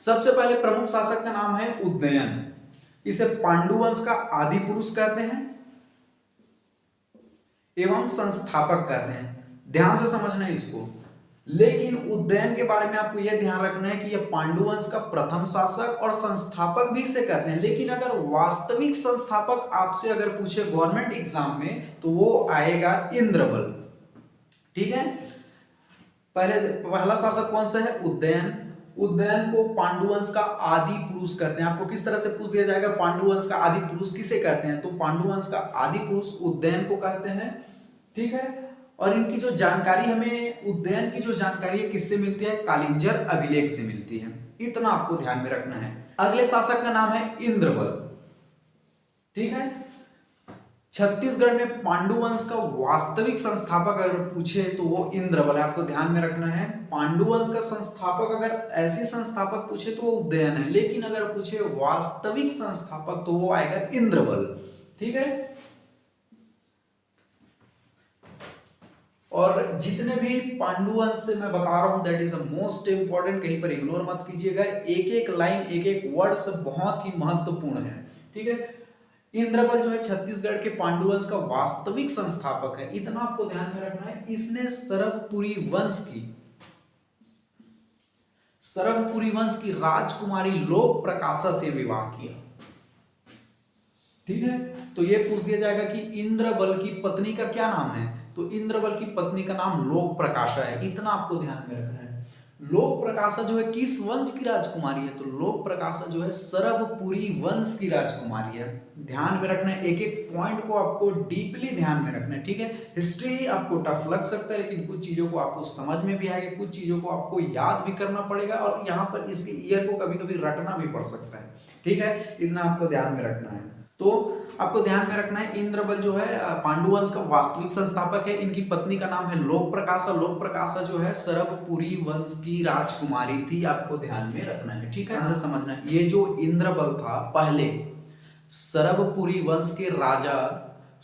सबसे पहले प्रमुख शासक का नाम है उदयन। इसे पांडुवंश का आदि पुरुष कहते हैं एवं संस्थापक कहते हैं। ध्यान से समझना है इसको। लेकिन उदयन के बारे में आपको यह ध्यान रखना है कि यह पांडुवंश का प्रथम शासक और संस्थापक भी इसे कहते हैं। लेकिन अगर वास्तविक संस्थापक आपसे अगर पूछे गवर्नमेंट एग्जाम में तो वो आएगा इंद्रबल। ठीक है, पहला शासक कौन सा है? उदयन। उदयन को पांडुवंश का आदि पुरुष कहते हैं। आपको किस तरह से पूछ दिया जाएगा पांडुवंश का आदि पुरुष किसे कहते हैं, तो पांडुवंश का आदि पुरुष उदयन को कहते हैं। ठीक है, और इनकी जो जानकारी हमें उदयन की जो जानकारी है किससे मिलती है? कालिंजर अभिलेख से मिलती है। इतना आपको ध्यान में रखना है। अगले शासक का नाम है इंद्रबल। ठीक है, छत्तीसगढ़ में पांडुवंश का वास्तविक संस्थापक अगर पूछे तो वो इंद्रबल है। आपको ध्यान में रखना है, पांडुवंश का संस्थापक अगर ऐसे संस्थापक पूछे तो वो उदयन है, लेकिन अगर पूछे वास्तविक संस्थापक तो वो आएगा इंद्रबल। ठीक है, और जितने भी पांडुवंश से मैं बता रहा हूं that is the most important, कहीं पर इग्नोर मत कीजिएगा। एक एक लाइन एक एक वर्ड सब बहुत ही महत्वपूर्ण है। ठीक है, इंद्रबल जो है छत्तीसगढ़ के पांडुवंश का वास्तविक संस्थापक है। इतना आपको ध्यान में रखना है। इसने सरभपुरी वंश की राजकुमारी लोक प्रकाशा से विवाह किया। ठीक है, तो ये पूछ दिया जाएगा कि इंद्रबल की पत्नी का क्या नाम है, तो इंद्रबल की पत्नी का नाम लोक प्रकाशा है। इतना आपको ध्यान में रखना है। लोक प्रकाशा जो है किस वंश की राजकुमारी है, तो लोक प्रकाशा जो है सरभपुरी वंश की राजकुमारी है। ध्यान में रखना है, एक एक पॉइंट को आपको डीपली ध्यान में रखना है। ठीक है, हिस्ट्री आपको टफ लग सकता है, लेकिन कुछ चीजों को आपको समझ में भी आएगा, कुछ चीजों को आपको याद भी करना पड़ेगा, और यहाँ पर इसके ईयर को कभी कभी रटना भी पड़ सकता है। ठीक है, इतना आपको ध्यान में रखना है। तो आपको ध्यान में रखना है, इंद्रबल जो है पांडुवंश का वास्तविक संस्थापक है। इनकी पत्नी का नाम है लोक प्रकाशा। लोक प्रकाशा जो है सरभपुरी वंश की राजकुमारी थी। आपको ध्यान में रखना है। ठीक है, ऐसे समझना है। ये जो इंद्रबल था पहले सरभपुरी वंश के राजा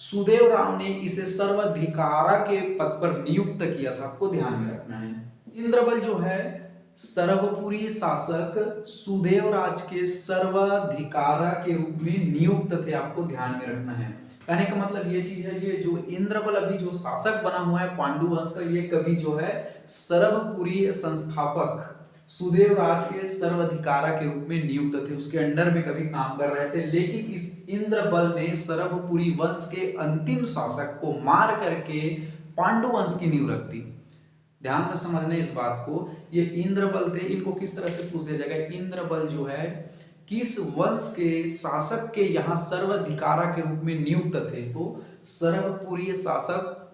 सुदेव राम ने इसे सर्वाधिकारा के पद पर नियुक्त किया था। आपको ध्यान में रखना है। इंद्रबल जो है सरभपुरी शासक सुदेवराज के सर्वाधिकारा के रूप में नियुक्त थे। आपको ध्यान में रखना है। कहने का मतलब ये चीज है, ये जो इंद्रबल अभी जो शासक बना हुआ है पांडुवंश का, ये कभी जो है सरभपुरी संस्थापक सुदेवराज के सर्वाधिकारा के रूप में नियुक्त थे, उसके अंडर में कभी काम कर रहे थे। लेकिन इस इंद्रबल ने सरभपुरी वंश के अंतिम शासक को मार करके पांडुवंश की नींव रख दी। ध्यान से समझने इस बात को। ये इंद्रबल थे, इनको किस तरह से पूछ दिया जाएगा, इंद्रबल जो है किस वंश के शासक के यहाँ सर्वाधिकारा के रूप में नियुक्त थे, तो सरभपुरी शासक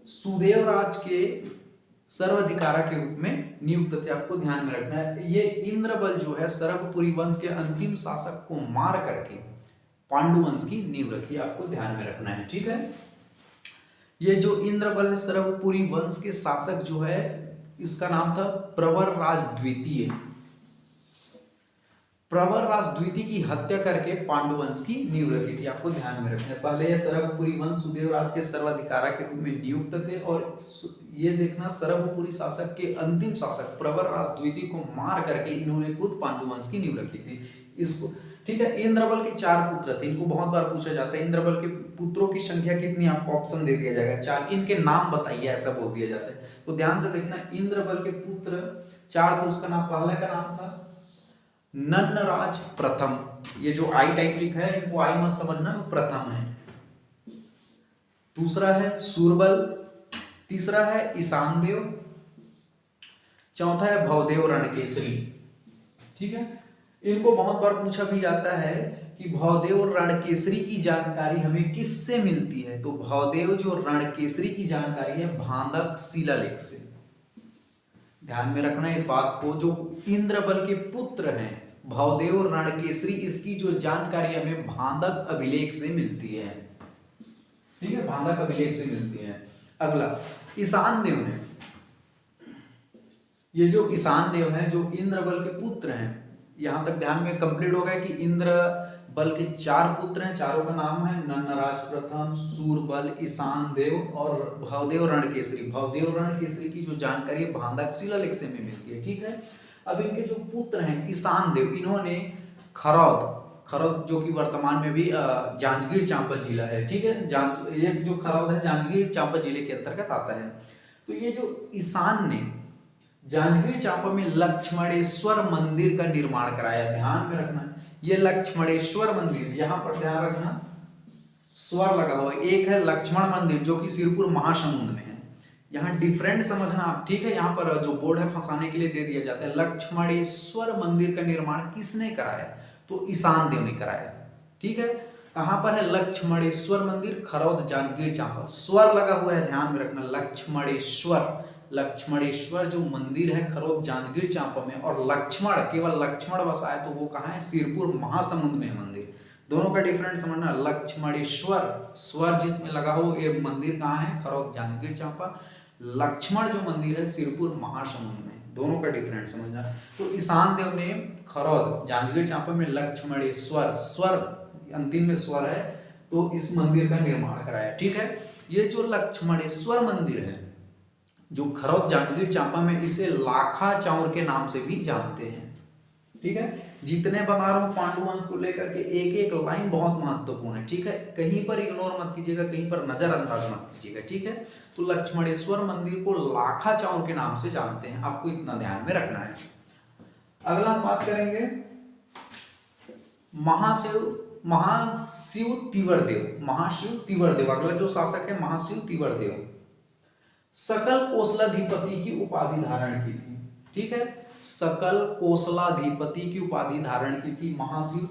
सुदेवराज के सर्वाधिकारा के रूप में नियुक्त थे। आपको ध्यान में रखना है। ये इंद्रबल जो है सरभपुरी वंश के अंतिम शासक को मार करके पांडुवंश की नींव रखी। आपको ध्यान में रखना है। ठीक है, ये जो इंद्रबल है सरभपुरी वंश के शासक जो है, इसका नाम था प्रवरराज द्वितीय। प्रवरराज द्वितीय की हत्या करके पांडुवंश की नींव रखी थी। आपको ध्यान में रखना है। पहले ये सरभपुरी वंश सुदेवराज के सर्वाधिकारा के रूप में नियुक्त थे, और ये देखना सरभपुरी शासक के अंतिम शासक प्रवरराज द्वितीय को मार करके इन्होंने खुद पांडुवंश की नींव रखी थी। इसको ठीक है। इंद्रबल के 4 पुत्र थे। इनको बहुत बार पूछा जाता है इंद्रबल के पुत्रों की संख्या कितनी, आपको ऑप्शन दे दिया जाएगा 4। इनके नाम बताइए, ऐसा बोल दिया जाता है। तो ध्यान से देखना, इंद्रबल के पुत्र 4 थे। उसका नाम, पहले का नाम था नन्नराज प्रथम। ये जो आई टाइप लिखा है, इनको आई मत समझना, वो प्रथम है। दूसरा है सूरबल, तीसरा है ईशानदेव, चौथा है भवदेव रणकेसरी। ठीक है, इनको बहुत बार पूछा भी जाता है कि भवदेव रणकेसरी की जानकारी हमें किससे मिलती है, तो भवदेव जो रणकेसरी की जानकारी है भांदक शिलालेख से। ध्यान में रखना इस बात को। जो इंद्रबल के पुत्र हैं भवदेव रणकेसरी, इसकी जो जानकारी हमें भांदक अभिलेख से मिलती है। ठीक है, भांदक अभिलेख से मिलती है। अगला ईशानदेव ने, ये जो ईशानदेव हैं जो इंद्रबल के पुत्र हैं, यहां तक ध्यान में कंप्लीट हो गया कि इंद्रबल के 4 पुत्र हैं। चारों का नाम है नन्नराज प्रथम, सूरबल, ईशानदेव और भवदेव रणकेसरी। भवदेव रणकेसरी की जो जानकारी है भांदक शिलालेख से में मिलती है। ठीक है, अब इनके जो पुत्र हैं ईशान देव, इन्होंने खरौद खरौद जो कि वर्तमान में भी जांजगीर चांपा जिला है, ठीक है, ये जो खरौद है जांजगीर चांपा जिले के अंतर्गत आता है। तो ये जो ईशान ने जांजगीर चांपा में लक्ष्मणेश्वर मंदिर का निर्माण कराया, ध्यान में रखना ये लक्ष्मणेश्वर मंदिर, यहां पर ध्यान रखना स्वर लगा हुआ है। एक है लक्ष्मण मंदिर जो कि सिरपुर महासमुंद में है, यहाँ डिफरेंट समझना आप, ठीक है, यहाँ पर जो बोर्ड है फंसाने के लिए दे दिया जाता है। लक्ष्मणेश्वर मंदिर का निर्माण किसने कराया, तो ईशान देव ने कराया, ठीक है। कहां पर है, लक्ष्मणेश्वर मंदिर, खरौद जांजगीर चांपा, स्वर लगा हुआ है, ध्यान में रखना लक्ष्मणेश्वर, लक्ष्मणेश्वर जो मंदिर है खरौद जांजगीर चांपा में, और लक्ष्मण केवल लक्ष्मण बसा है तो वो कहाँ है, सिरपुर महासमुंद में है मंदिर। दोनों का डिफरेंट समझना, लक्ष्मणेश्वर स्वर जिसमें लगा हो ये मंदिर कहाँ है, खरौद जांजगीर चांपा, लक्ष्मण जो मंदिर है सिरपुर महासमुंद में, दोनों का डिफरेंट समझना। तो ईशान देव ने खरौद जांजगीर चांपा में लक्ष्मणेश्वर, स्वर अंतिम में स्वर है, तो इस मंदिर का निर्माण कराया, ठीक है। ये जो लक्ष्मणेश्वर मंदिर है जो खरौद जांजगीर चांपा में, इसे लाखा चाउर के नाम से भी जानते हैं, ठीक है। जितने बता रहा हूं पांडुवंश को लेकर के एक एक लाइन बहुत महत्वपूर्ण है, ठीक है, कहीं पर इग्नोर मत कीजिएगा, कहीं पर नजरअंदाज मत कीजिएगा, ठीक है। तो लक्ष्मणेश्वर मंदिर को लाखा चाउर के नाम से जानते हैं, आपको इतना ध्यान में रखना है। अगला हम बात करेंगे महाशिव तिवरदेव, महाशिव तिवरदेव, अगला जो शासक है महाशिव तिवरदेव, सकल कोसलाधिपति की उपाधि धारण की थी, ठीक है, सकल कोसलाधिपति की उपाधि धारण की थी महाशिव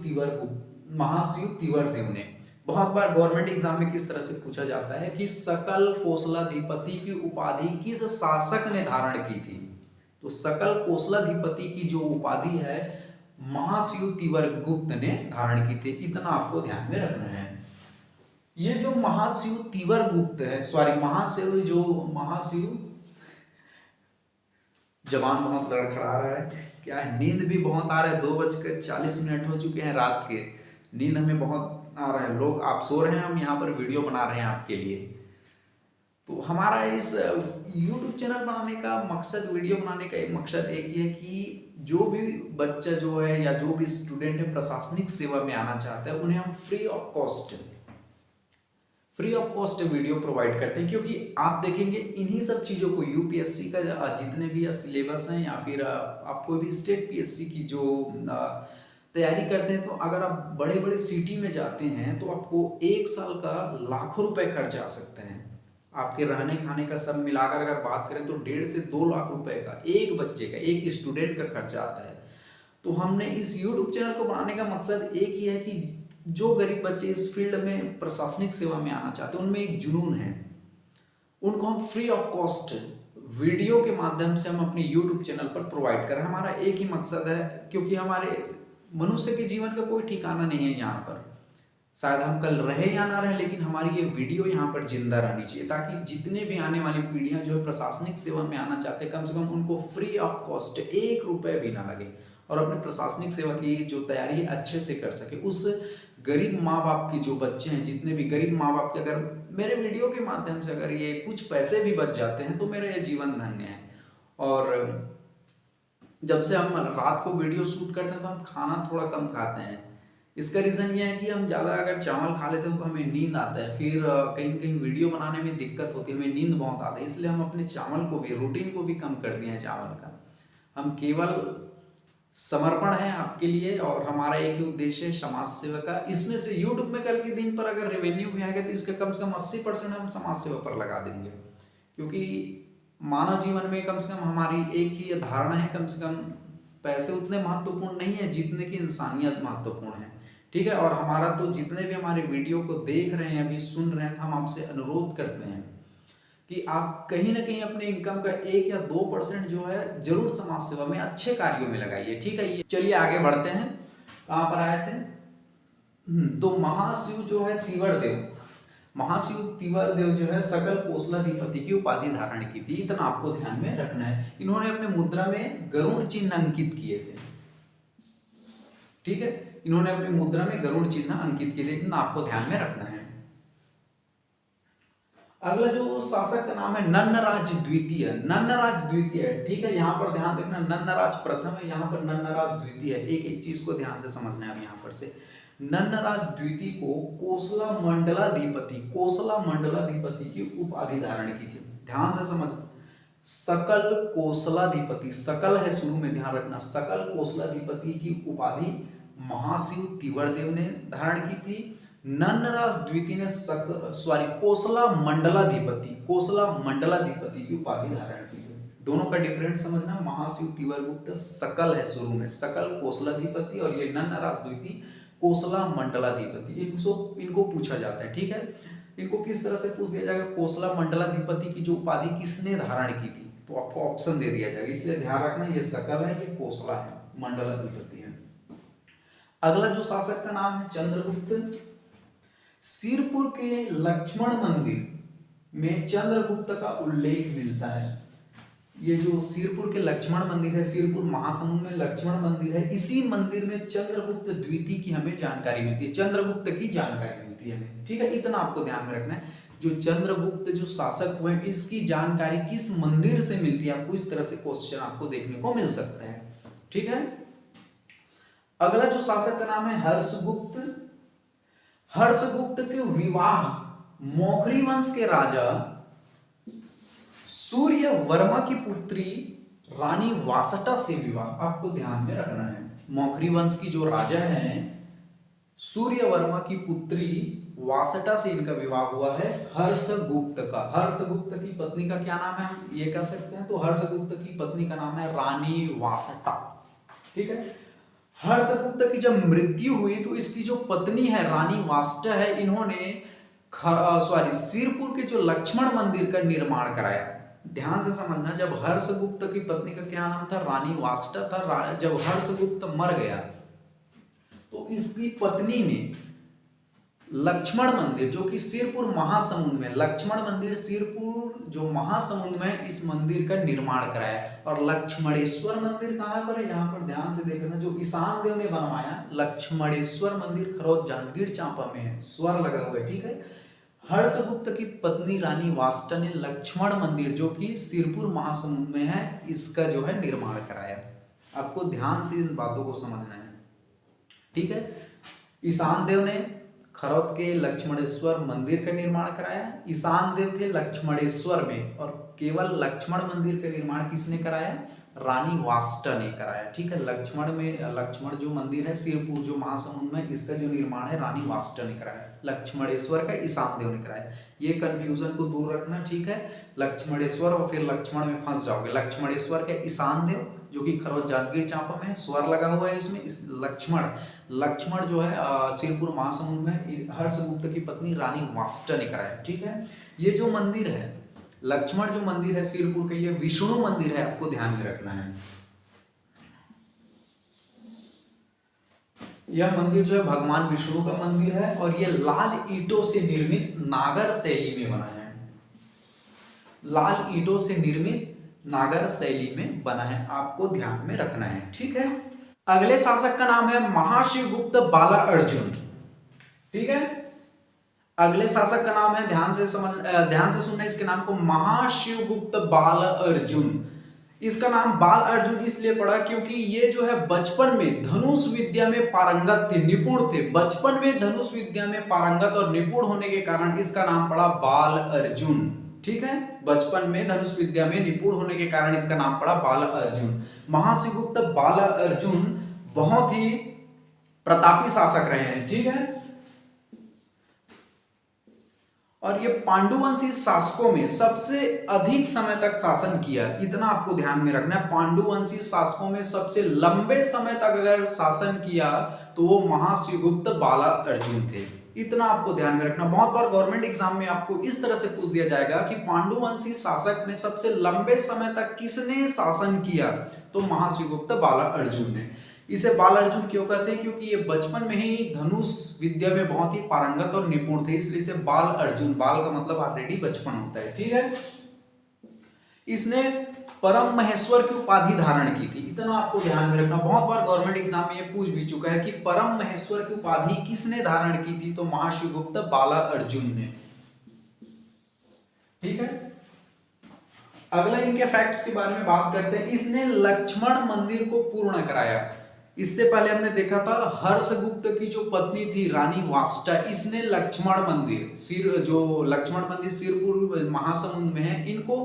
तिवरदेव ने। बहुत बार गवर्नमेंट एग्जाम में किस तरह से पूछा जाता है कि सकल कोसलाधिपति की उपाधि किस शासक ने धारण की थी, तो सकल कोसलाधिपति की जो उपाधि है महाशिव तिवरगुप्त ने धारण की थी, इतना आपको ध्यान में रखना है। ये जो महाशिव तिवरगुप्त है, सॉरी महाशिव जवान बहुत लड़खड़ा रहा है, क्या है, नींद भी बहुत आ रहा है, 2:40 हो चुके हैं रात के, नींद हमें बहुत आ रहा है, लोग आप सो रहे हैं, हम यहाँ पर वीडियो बना रहे हैं आपके लिए। तो हमारा इस YouTube चैनल बनाने का मकसद, वीडियो बनाने का एक मकसद एक ही है कि जो भी बच्चा जो है या जो भी स्टूडेंट है प्रशासनिक सेवा में आना चाहता है, उन्हें हम free of cost video provide करते हैं, क्योंकि आप देखेंगे इन्हीं सब चीज़ों को यूपीएससी का जितने भी सिलेबस हैं या फिर आप कोई भी स्टेट पीएससी की जो तैयारी करते हैं, तो अगर आप बड़े बड़े सिटी में जाते हैं तो आपको 1 साल का लाखों रुपए खर्च आ सकते हैं। आपके रहने खाने का सब मिलाकर अगर बात करें तो 1.5 से 2 लाख रुपए का एक बच्चे का, एक स्टूडेंट का खर्चा आता है। तो हमने इस यूट्यूब चैनल को बनाने का मकसद एक ही है कि जो गरीब बच्चे इस फील्ड में प्रशासनिक सेवा में आना चाहते हैं, उनमें एक जुनून है, उनको हम फ्री ऑफ कॉस्ट वीडियो के माध्यम से हम अपने यूट्यूब चैनल पर प्रोवाइड करें। हमारा एक ही मकसद है, क्योंकि हमारे मनुष्य के जीवन का कोई ठिकाना नहीं है यहाँ पर, शायद हम कल रहे या ना रहे, लेकिन हमारी ये वीडियो यहाँ पर जिंदा रहनी चाहिए, ताकि जितने भी आने वाली पीढ़ियाँ जो है प्रशासनिक सेवा में आना चाहते हैं, कम से कम उनको फ्री ऑफ कॉस्ट 1 रुपये भी ना लगे और अपने प्रशासनिक सेवा की जो तैयारी है अच्छे से कर सके। उस गरीब माँ बाप की जो बच्चे हैं, जितने भी गरीब माँ बाप के, अगर मेरे वीडियो के माध्यम से अगर ये कुछ पैसे भी बच जाते हैं तो मेरा ये जीवन धन्य है। और जब से हम रात को वीडियो शूट करते हैं तो हम खाना थोड़ा कम खाते हैं। इसका रीज़न ये है कि हम ज़्यादा अगर चावल खा लेते हैं तो हमें नींद आता है, फिर कहीं कहीं वीडियो बनाने में दिक्कत होती है, हमें नींद बहुत आता है, इसलिए हम अपने चावल को भी, रूटीन को भी कम कर दिए हैं चावल का। हम केवल समर्पण है आपके लिए, और हमारा एक ही उद्देश्य है समाज सेवा का। इसमें से यूट्यूब में कल के दिन पर अगर रेवेन्यू भी आएगा तो इसका कम से कम 80% हम समाज सेवा पर लगा देंगे, क्योंकि मानव जीवन में कम से कम हमारी एक ही धारणा है, कम से कम पैसे उतने महत्वपूर्ण नहीं है जितने की इंसानियत महत्वपूर्ण है, ठीक है। और हमारा तो जितने भी हमारे वीडियो को देख रहे हैं, अभी सुन रहे हैं, हम आपसे अनुरोध करते हैं कि आप कहीं ना कहीं अपने इनकम का 1 या 2% जो है जरूर समाज सेवा में अच्छे कार्यों में लगाइए, ठीक है। ये चलिए आगे बढ़ते हैं, कहाँ पर आए थे, तो महाशिव जो है तिवरदेव, महाशिव तिवरदेव जो है सकल कोसलाधिपति की उपाधि धारण की थी, इतना आपको ध्यान में रखना है। इन्होंने अपने मुद्रा में गरुड़ चिन्ह अंकित किए थे, ठीक है, इन्होंने अपनी मुद्रा में गरुड़ चिन्ह अंकित किए थे, इतना आपको ध्यान में रखना है। अगला जो शासक का नाम है नन्नराज द्वितीय। नन्नराज द्वितीय, ठीक है, यहाँ पर ध्यान देखना, नन्नराज प्रथम है, यहाँ पर नन्नराज द्वितीय है। एक एक चीज को ध्यान से समझना है। यहाँ पर से नन्नराज द्वितीय को कोसला मंडलाधिपति, कोसला मंडलाधिपति की उपाधि धारण की थी। ध्यान से समझ, सकल कोसलाधिपति, सकल है शुरू में, ध्यान रखना, सकल कोसलाधिपति की उपाधि महाशिव तिवर्देव ने धारण की थी। नन्नराज द्वितीय ने कोसला मंडलाधिपति, कोसला मंडलाधिपति की उपाधि धारण की थी। दोनों का डिफरेंस समझना, महाशिव तिवरगुप्त सकल है शुरू में, सकल कोसलाधिपति, और ये नन्नराज द्वितीय कोसला मंडलाधिपति। इनको पूछा जाता है, ठीक है। इनको किस तरह से पूछ दिया जाएगा, कोसला मंडलाधिपति की जो उपाधि किसने धारण की थी, तो आपको ऑप्शन दे दिया जाएगा, इसलिए ध्यान रखना, ये सकल है, ये कोसला है, मंडलाधिपति है। अगला जो शासक का नाम है चंद्रगुप्त। सिरपुर के लक्ष्मण मंदिर में चंद्रगुप्त का उल्लेख मिलता है। ये जो सिरपुर के लक्ष्मण मंदिर है, सिरपुर महासमुंद में लक्ष्मण मंदिर है, इसी मंदिर में चंद्रगुप्त द्वितीय की हमें जानकारी मिलती है, चंद्रगुप्त की जानकारी मिलती है हमें, ठीक है। इतना आपको ध्यान में रखना है, जो चंद्रगुप्त जो शासक हुए इसकी जानकारी किस मंदिर से मिलती है, आपको इस तरह से क्वेश्चन आपको देखने को मिल सकता है, ठीक है। अगला जो शासक का नाम है हर्षगुप्त। हर्षगुप्त के विवाह मौखरी वंश के राजा सूर्य वर्मा की पुत्री रानी वासटा से विवाह, आपको ध्यान में रखना है। मौखरी वंश की जो राजा है सूर्य वर्मा की पुत्री वासटा से इनका विवाह हुआ है हर्षगुप्त का। हर्षगुप्त की पत्नी का क्या नाम है, हम ये कह सकते हैं, तो हर्षगुप्त की पत्नी का नाम है रानी वासटा, ठीक है। हर्षगुप्त की जब मृत्यु हुई तो इसकी जो पत्नी है रानी वासटा है, इन्होंने सिरपुर के जो लक्ष्मण मंदिर का निर्माण कराया। ध्यान से समझना, जब हर्षगुप्त की पत्नी का क्या नाम था, रानी वासटा था। जब हर्षगुप्त मर गया तो इसकी पत्नी ने लक्ष्मण मंदिर, जो कि सिरपुर महासमुंद में, लक्ष्मण मंदिर सिरपुर जो महासमुंद में, इस मंदिर का निर्माण कराया। और लक्ष्मणेश्वर मंदिर कहां पर है, यहाँ पर ध्यान से देखना, जो ईशान देव ने बनवाया लक्ष्मणेश्वर मंदिर खरौद जांजगीर चांपा में है, स्वर लगा हुआ है, ठीक है। हर्षगुप्त की पत्नी रानी वासटा ने लक्ष्मण मंदिर जो कि सिरपुर महासमुंद में है, इसका जो है निर्माण कराया। आपको ध्यान से इन बातों को समझना है, ठीक है। ईशान देव ने खरौद के लक्ष्मणेश्वर मंदिर का निर्माण कराया। ईशान देव थे लक्ष्मणेश्वर में, और केवल लक्ष्मण मंदिर का निर्माण किसने कराया, रानी वासटा ने कराया, ठीक है। लक्ष्मण जो मंदिर है सिरपुर जो महासमुंद में, इसका जो निर्माण है रानी वासटा ने कराया। लक्ष्मणेश्वर का ईशान देव ने कराया। ये कंफ्यूजन को दूर रखना, ठीक है। लक्ष्मणेश्वर और फिर लक्ष्मण में फंस जाओगे। लक्ष्मणेश्वर के ईशान देव जो कि खरौद जांजगीर चांपा में है, स्वर लगा हुआ है इसमें। इस लक्ष्मण जो है सिरपुर महासमुंद में हर्षगुप्त की पत्नी रानी वासटा ने कराया, ठीक है। ये जो मंदिर है लक्ष्मण जो मंदिर है सिरपुर का, ये विष्णु मंदिर है, आपको ध्यान में रखना है। यह मंदिर जो है भगवान विष्णु का मंदिर है, और यह लाल ईंटों से निर्मित नागर शैली में बना है। लाल ईंटों से निर्मित नागर शैली में बना है, आपको ध्यान में रखना है, ठीक है। अगले शासक का नाम है महाशिवगुप्त बाला अर्जुन, ठीक है। अगले शासक का नाम है, ध्यान से सुनना इसके नाम को, महाशिवगुप्त बाल अर्जुन। इसका नाम बाल अर्जुन इसलिए पड़ा क्योंकि ये जो है बचपन में धनुष विद्या में पारंगत थे, निपुण थे। बचपन में धनुष विद्या में पारंगत और निपुण होने के कारण इसका नाम पड़ा बाल अर्जुन, ठीक है। बचपन में धनुष विद्या में निपुण होने के कारण इसका नाम पड़ा बाल अर्जुन। महाशिवगुप्त बाल अर्जुन बहुत ही प्रतापी शासक रहे हैं, ठीक है। और ये पांडुवंशी शासकों में सबसे अधिक समय तक शासन किया, इतना आपको ध्यान में रखना है। पांडुवंशी शासकों में सबसे लंबे समय तक अगर शासन किया तो वो महाशिवगुप्त बाला अर्जुन थे, इतना आपको ध्यान में रखना। बहुत बार गवर्नमेंट एग्जाम में आपको इस तरह से पूछ दिया जाएगा कि पांडुवंशी शासक में सबसे लंबे समय तक किसने शासन किया, तो महाशिवगुप्त बाला अर्जुन ने। इसे बाल अर्जुन क्यों कहते हैं, क्योंकि ये बचपन में ही धनुष विद्या में बहुत ही पारंगत और निपुण थे, इसलिए इसे बाल अर्जुन, बाल का मतलब ऑलरेडी बचपन होता है, ठीक है। इसने परम महेश्वर की उपाधि धारण की थी, इतना आपको ध्यान में रखना। बहुत बार गवर्नमेंट एग्जाम में ये पूछ भी चुका है कि परम महेश्वर की उपाधि किसने धारण की थी, तो महाशिवगुप्त बाला अर्जुन ने। ठीक है। अगला इनके फैक्ट्स के बारे में बात करते हैं। इसने लक्ष्मण मंदिर को पूर्ण कराया। इससे पहले हमने देखा था हर्षगुप्त की जो पत्नी थी रानी वाष्टा, इसने लक्ष्मण मंदिर सिरपुर महासमुंद में है, इनको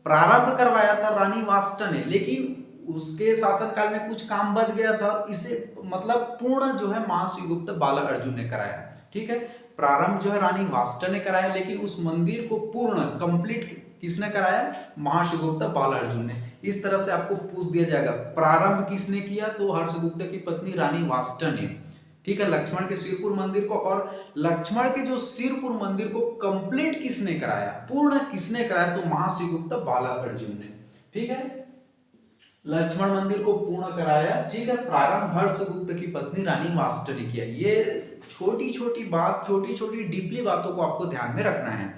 प्रारंभ करवाया था रानी वाष्टा ने, लेकिन उसके शासनकाल में कुछ काम बच गया था, इसे मतलब पूर्ण जो है महाशिवगुप्त बाला अर्जुन ने कराया। ठीक है, प्रारंभ जो है रानी वाष्टा ने कराया, लेकिन उस मंदिर को पूर्ण कंप्लीट किसने कराया? महाशिवगुप्त बाला अर्जुन ने। इस तरह से आपको पूछ दिया जाएगा प्रारंभ किसने किया, तो हर्षगुप्त की पत्नी रानी वाष्टा ने। ठीक है, लक्ष्मण के सिरपुर मंदिर को, और लक्ष्मण के जो सिरपुर मंदिर को कंप्लीट किसने कराया, पूर्ण किसने कराया, तो महाशिवगुप्त बाला अर्जुन ने। ठीक है, लक्ष्मण मंदिर को पूर्ण कराया। ठीक है, प्रारंभ हर्षगुप्त की पत्नी रानी वाष्टा ने किया। ये छोटी छोटी बात, छोटी छोटी डीपली बातों को आपको ध्यान में रखना है।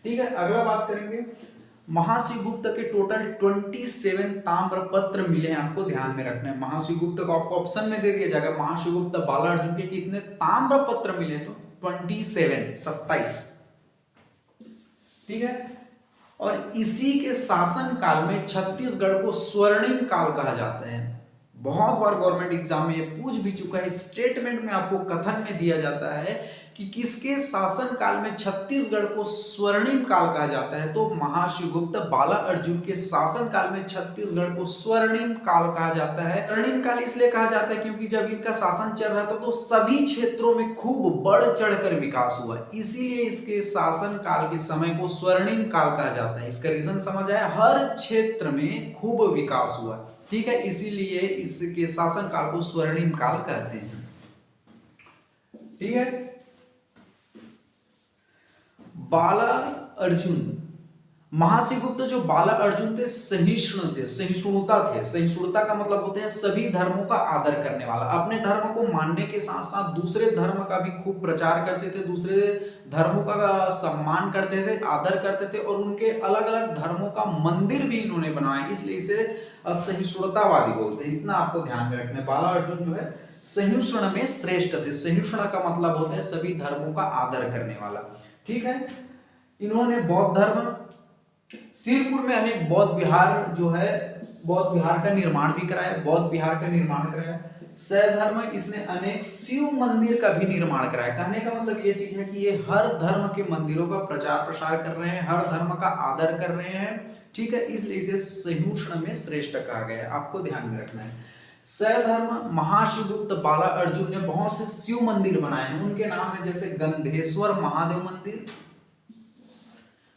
ठीक है, अगला बात करेंगे, महाशिवगुप्त के टोटल 27 ताम्र पत्र मिले हैं, आपको ध्यान में रखना है। महाशिवगुप्त को आपको ऑप्शन में दे दिया जाएगा, महाशिवगुप्त बाला अर्जुन के कितने ताम्र पत्र मिले, तो 27। ठीक है, और इसी के शासन काल में छत्तीसगढ़ को स्वर्णिम काल कहा जाता है। बहुत बार गवर्नमेंट एग्जाम में ये पूछ भी चुका है, स्टेटमेंट में आपको कथन में दिया जाता है कि किसके शासन काल में छत्तीसगढ़ को स्वर्णिम काल कहा जाता है, तो महाशिवगुप्त बाला अर्जुन के शासन काल में छत्तीसगढ़ को स्वर्णिम काल कहा जाता है। स्वर्णिम काल इसलिए कहा जाता है क्योंकि जब इनका शासन चल रहा था तो सभी क्षेत्रों में खूब बढ़ चढ़कर विकास हुआ, इसीलिए इसके शासन काल के समय को स्वर्णिम काल कहा जाता है। इसका रीजन समझ आया, हर क्षेत्र में खूब विकास हुआ। ठीक है, इसीलिए इसके शासन काल को स्वर्णिम काल कहते हैं। ठीक है, बाला अर्जुन, महाशिवगुप्त जो बाला अर्जुन थे सहिष्णु थे, सहिष्णुता थे। सहिष्णुता का मतलब होता है सभी धर्मों का आदर करने वाला, अपने धर्म को मानने के साथ साथ दूसरे धर्म का भी खूब प्रचार करते थे, दूसरे धर्मों का सम्मान करते थे, आदर करते थे, और उनके अलग अलग धर्मों का मंदिर भी इन्होंने बनाया, इसलिए इसे सहिष्णुतावादी बोलते हैं। इतना आपको ध्यान में रखना है। बाला अर्जुन जो है सहिष्णु में श्रेष्ठ थे। सहिष्णु का मतलब होता है सभी धर्मों का आदर करने वाला। ठीक है, इन्होंने बौद्ध धर्म, सिरपुर में अनेक बौद्ध विहार जो है, बौद्ध विहार का निर्माण भी कराया, बौद्ध विहार का निर्माण कराया। शैव धर्म, इसने अनेक शिव मंदिर का भी निर्माण कराया। कहने का मतलब ये चीज है कि ये हर धर्म के मंदिरों का प्रचार प्रसार कर रहे हैं, हर धर्म का आदर कर रहे हैं। ठीक है, इसलिए इसे सहिष्णु में श्रेष्ठ कहा गया है, आपको ध्यान में रखना है। शैव धर्म, महाशिवगुप्त बाला अर्जुन ने बहुत से शिव मंदिर बनाए हैं, उनके नाम है जैसे गंधेश्वर महादेव मंदिर।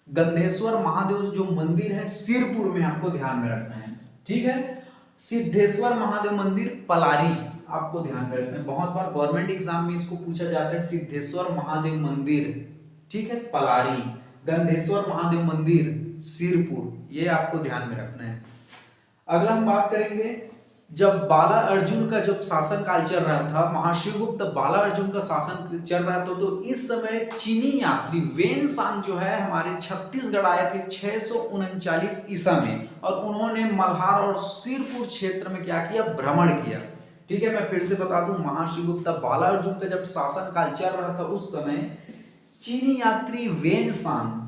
गंधेश्वर महादेव जो मंदिर है सिरपुर में, आपको ध्यान में रखना है। ठीक है, सिद्धेश्वर महादेव मंदिर पलारी, आपको ध्यान में रखना है। बहुत बार गवर्नमेंट एग्जाम में इसको पूछा जाता है, सिद्धेश्वर महादेव मंदिर। ठीक है, पलारी। गंधेश्वर महादेव मंदिर सिरपुर, ये आपको ध्यान में रखना है। अगला हम बात करेंगे, जब बाला अर्जुन का जब शासन काल चल रहा था, महाशिवगुप्त बाला अर्जुन का शासन चल रहा था, तो इस समय चीनी यात्री वेनसांग जो है हमारे छत्तीसगढ़ आए थे 639 ईसा में, और उन्होंने मल्हार और सिरपुर क्षेत्र में क्या किया, भ्रमण किया। ठीक है, मैं फिर से बता दूं, महाशिवगुप्त बाला अर्जुन का जब शासन काल चल रहा था उस समय चीनी यात्री वेनसांग,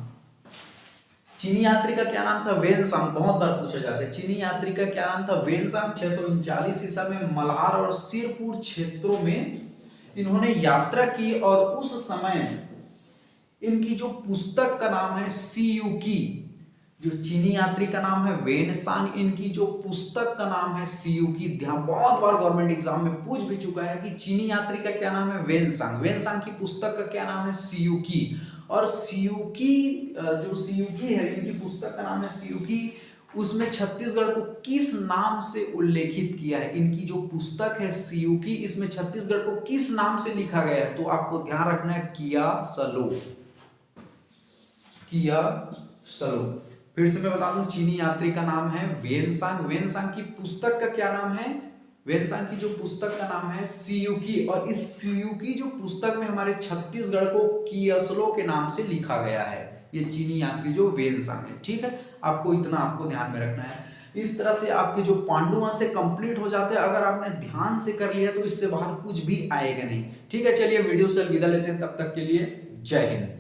चीनी यात्री का क्या नाम था, वेनसांग, बहुत बार पूछा जाता है, चीनी यात्री का क्या नाम था, वेनसांग। 639 ईसा में मल्हार और सिरपुर क्षेत्रों में इन्होंने यात्रा की, और उस समय इनकी जो पुस्तक का नाम है सीयूकी, जो चीनी यात्री का नाम है वेनसांग, इनकी जो पुस्तक का नाम है सीयूकी। ध्यान, बहुत बार गवर्नमेंट एग्जाम में पूछ भी चुका है कि चीनी यात्री का क्या नाम है, वेनसांग, वेनसांग की पुस्तक का क्या नाम है, सीयूकी। और सीयूकी, जो सीयूकी है, इनकी पुस्तक का नाम है सीयूकी, उसमें छत्तीसगढ़ को किस नाम से उल्लेखित किया है, इनकी जो पुस्तक है सीयूकी, इसमें छत्तीसगढ़ को किस नाम से लिखा गया है, तो आपको ध्यान रखना है कियासलो, कियासलो। फिर से मैं बता दूं, चीनी यात्री का नाम है वेनसांग, वेनसांग की पुस्तक का क्या नाम है, वेनसांग की जो पुस्तक का नाम है सीयूकी, और इस सीयूकी जो पुस्तक में हमारे छत्तीसगढ़ को कियासलो के नाम से लिखा गया है, ये चीनी यात्री जो वेनसांग है। ठीक है, आपको इतना आपको ध्यान में रखना है। इस तरह से आपके जो पांडुआ से कंप्लीट हो जाते हैं, अगर आपने ध्यान से कर लिया तो इससे बाहर कुछ भी आएगा नहीं। ठीक है, चलिए वीडियो से अलविदा लेते हैं, तब तक के लिए जय हिंद।